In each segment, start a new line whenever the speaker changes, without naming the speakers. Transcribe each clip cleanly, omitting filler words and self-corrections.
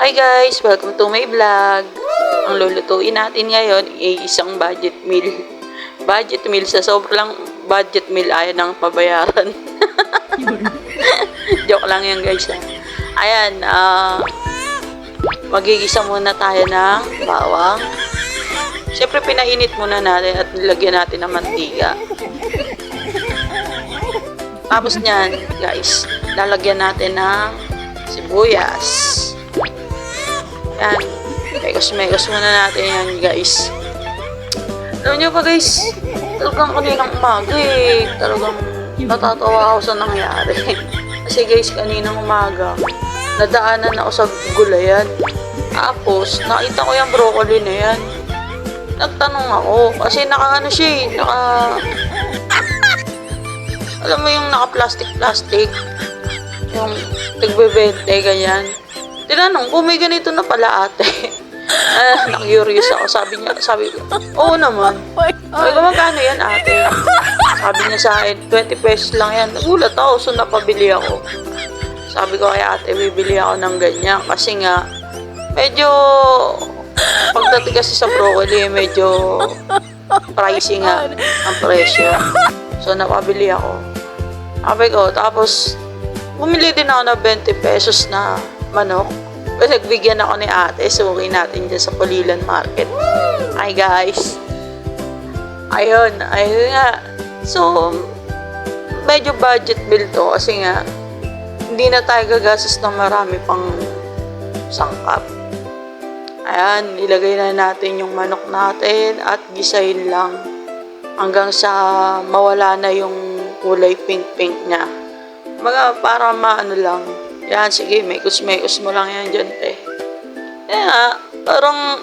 Hi guys! Welcome to my vlog. Ang lulutuin natin ngayon ay isang budget meal. Budget meal sa sobrang budget meal ayaw nang pabayaran. Joke lang yan guys. Ayan, magigisa muna tayo ng bawang. Siyempre pinainit muna natin at nilagyan natin ng mantika. Tapos niyan guys, lalagyan natin ng sibuyas. Yan. Mekos muna natin yan guys. Alam nyo ba guys, talagang kaninang umaga talagang natatawa ako sa nangyari. Kasi guys, kaninang umaga, nadaanan ako sa gulayan. Tapos, nakita ko yung broccoli na yan. Nagtanong ako, kasi naka siya alam mo yung naka-plastic. Yung tigbebente, ganyan. Tinanong ko, may ganito na pala ate. Curious ako. Sabi ko, oo naman. Sabi ko, magkano yan ate? Sabi niya sa akin, 20 pesos lang yan. Nagulat ako, so napabili ako. Sabi ko kay ate, bibili ako ng ganyan. Kasi nga, medyo, pagdating kasi sa broccoli, medyo pricey nga ang presyo. So napabili ako. Sabi ko, tapos, bumili din ako ng 20 pesos na manok. Kasi nagbigyan ako ni ate. Suki natin dyan sa Pulilan Market. Hi guys. Ayun nga. So, medyo budget bill to. Kasi nga, hindi na tayo gagastos ng marami pang sangkap. Ayan, ilagay na natin yung manok natin at gisahin lang hanggang sa mawala na yung kulay pink-pink niya. Para maano lang. Yan, sige, mekos mo lang yan dyan, Kaya, parang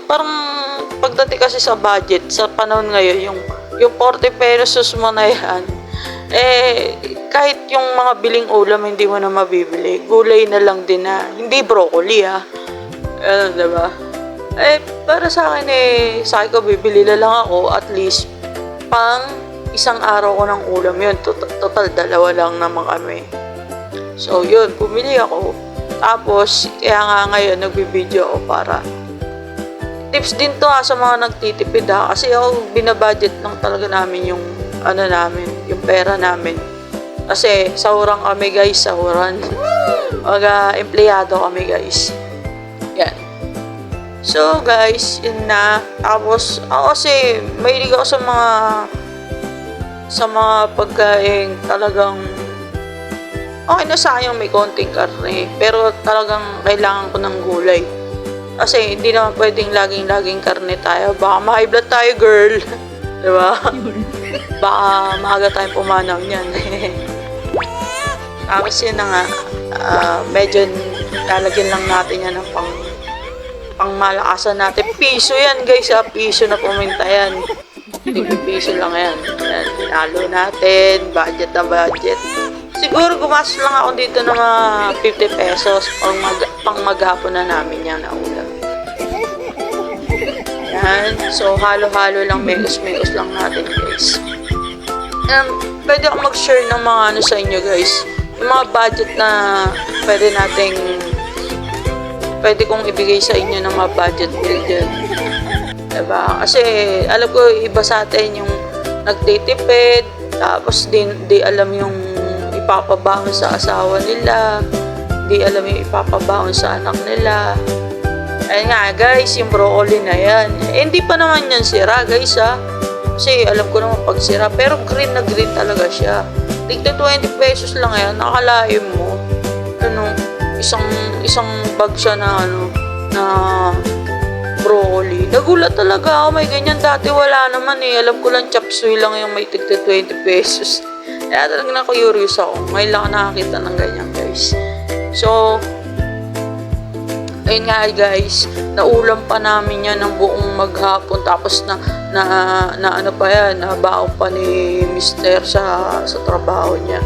pagdating kasi sa budget, sa panahon ngayon, yung 40 pesos mo na yan, kahit yung mga biling ulam, hindi mo na mabibili. Gulay na lang din na, hindi broccoli, diba? Para sa akin, sa akin ko, bibili na lang ako, at least, pang isang araw ko ng ulam yun. Total, dalawa lang naman kami. So, yun, pumili ako. Tapos, kaya nga ngayon, nagbibideo ako para tips din to sa mga nagtitipid kasi ako, binabudget lang talaga namin yung yung pera namin. Kasi, sahuran kami guys, sahuran. Empleyado kami guys. Yan. So, guys, yun na. Tapos, ako kasi, mahilig ako sa mga pagkain talagang okay na sayang may konting karne, pero talagang kailangan ko ng gulay. Kasi hindi naman pwedeng laging karne tayo. Baka ma-high blood tayo, girl. Diba? Baka maaga tayong pumanaw niyan. Tapos yun na nga, medyo lalagyan lang natin yan ng pangmalakasan natin. Piso yan guys, piso na puminta yan. Piso lang yan. Yan, pinalo natin, budget na budget. Siguro gumastos lang ako dito ng mga 50 pesos pang maghapon na namin yan na ulam. Yan. So, halo-halo lang, mekos lang natin, guys. Pwede ako mag-share ng mga sa inyo, guys. Yung mga budget na pwede kong ibigay sa inyo ng mga budget bill dyan. Diba? Kasi, alam ko, iba sa atin yung nagtitipid, tapos di alam yung ipapabaon sa asawa nila, di alam yung ipapabaon sa anak nila. Ayun nga guys, yung broccoli na yan, hindi pa naman yan sira guys kasi alam ko naman pag sira, pero green na green talaga siya. Tigda 20 pesos lang yan, nakalaim mo isang bag siya na na broccoli. Nagulat talaga ako, may ganyan dati wala naman alam ko lang chop suey lang yung may tigda 20 pesos. Kaya talagang na-curious ako. Ngayon lang ako nakakita ng ganyan, guys. So, ayun nga, guys. Naulam pa namin yan ng buong maghapon. Tapos nabaon pa ni Mister sa trabaho niya.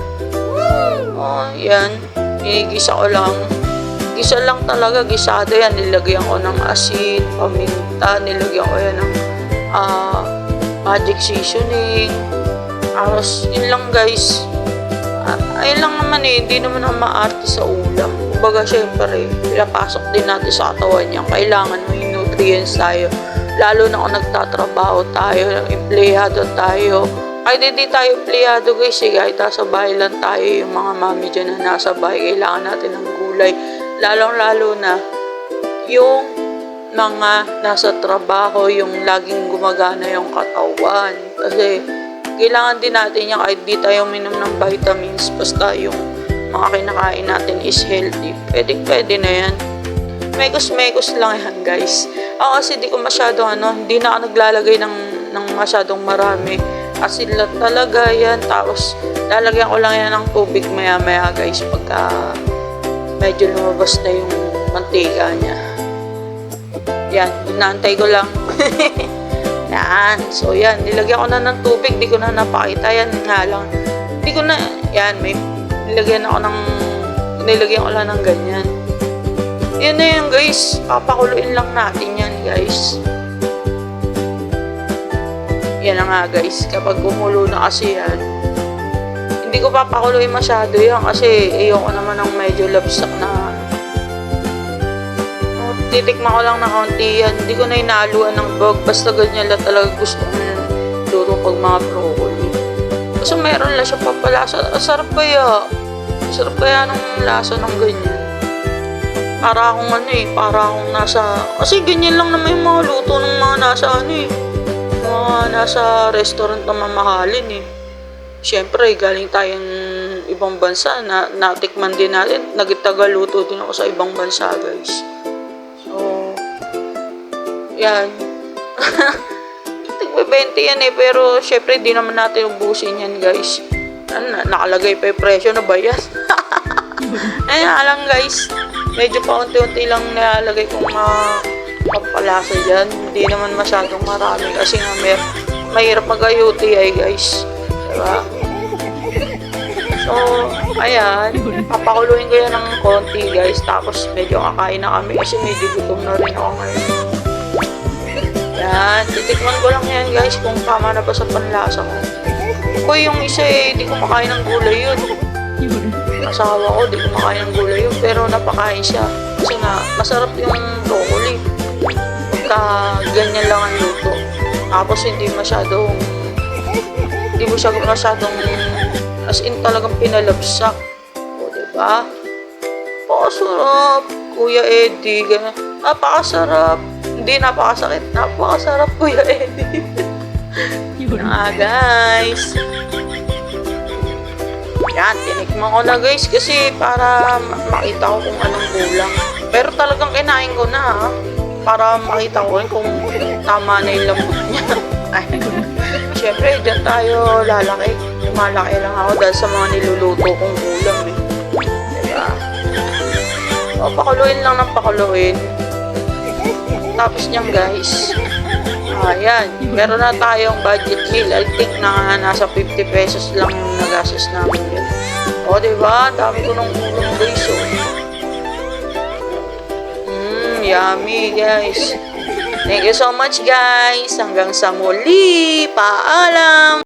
Yan. Gisa ko lang. Gisa lang talaga. Gisado yan. Nilagyan ko ng asin, paminta. Nilagyan ko yan ng magic seasoning. Tapos, yun lang guys. ayun lang naman hindi naman ako maarte sa ulam. Kumbaga, syempre, pinapasok din natin sa katawan niya. Kailangan may nutrients tayo. Lalo na kung nagtatrabaho tayo, empleyado tayo. Kahit hindi tayo empleyado guys, kahit nasa bahay lang tayo, yung mga mami dyan na nasa bahay, kailangan natin ng gulay. Lalong-lalo na yung mga nasa trabaho, yung laging gumagana yung katawan. Kasi kailangan din natin yan kahit di tayo minom ng vitamins, basta yung mga kinakain natin is healthy. Pwede na yan. Mekos lang yan guys. Ako kasi di ko masyado hindi na ako naglalagay ng masyadong marami. Asin lang talaga yan. Tapos lalagyan ko lang yan ng tubig maya guys pagka medyo lumabas na yung mantika niya. Yan, inaantay ko lang. Yan. So yan, nilagyan ko na ng tubig, di ko na napakita. Yan nga lang. Di ko na, yan, may nilagyan ko lang ng ganyan. Yan na yun guys, papakuluin lang natin yan guys. Yan na nga guys, kapag kumulo na kasi yan, hindi ko papakuluin masyado yan kasi ayoko naman ng medyo labsak na titikman ko lang na kaunti yan. Hindi ko na inaluan ng bog. Basta ganyan lang talaga gusto ko luto pag mga broccoli. Kasi mayroon lang siya papalasa. Sarap kaya. Sarap kaya ng lasa ng ganyan. Para akong para akong nasa... Kasi ganyan lang naman yung mga luto ng mga nasa mga nasa restaurant na mamahalin Siyempre, galing tayong ibang bansa na natikman din natin. Nagtagaluto din ako sa ibang bansa guys. Yan. Tig-20 yan pero syempre di naman natin ubusin yan guys. Nakalagay pa yung presyo na ba yan? Ayun lang guys. Medyo paunti-unti lang nilalagay kong pampalasa dyan. Hindi naman masyadong marami kasi nga mahirap mag-UTI guys. Diba? So, ayan. Papakuluin ko yan ng konti guys. Tapos medyo kakain na kami kasi medyo gutom na rin ako ngayon. Yan, titikman ko lang yan guys kung tama na ba sa panlasa ko. Ako yung isa di kumakain ng gulay yun. Asawa ko, di kumakain ng gulay yun, pero napakain siya. Kasi nga, masarap yung broccoli. Pagka ganyan lang ang luto. Tapos hindi mo siya masyadong, as in talagang pinalabsak. O, diba? Napakasarap, Kuya Eddie. Napakasarap. Hindi, napakasakit. Napakasarap, Kuya Eddie. Guys. Yan, tinikman ko na guys kasi para makita ko kung anong kulang. Pero talagang kinain ko na para makita ko kung tama na yung lambot niya. Siyempre, dyan tayo lalaki. Malaki lang ako dahil sa mga niluluto kong ulam Diba? O, pakuluin lang ng pakuluin. Tapos niyan guys, ayan, meron na tayong budget meal. I think na nasa 50 pesos lang yung nagastos namin yun. O diba, dami ko ng ulam guys yummy guys. Thank you so much guys. Hanggang sa muli, paalam.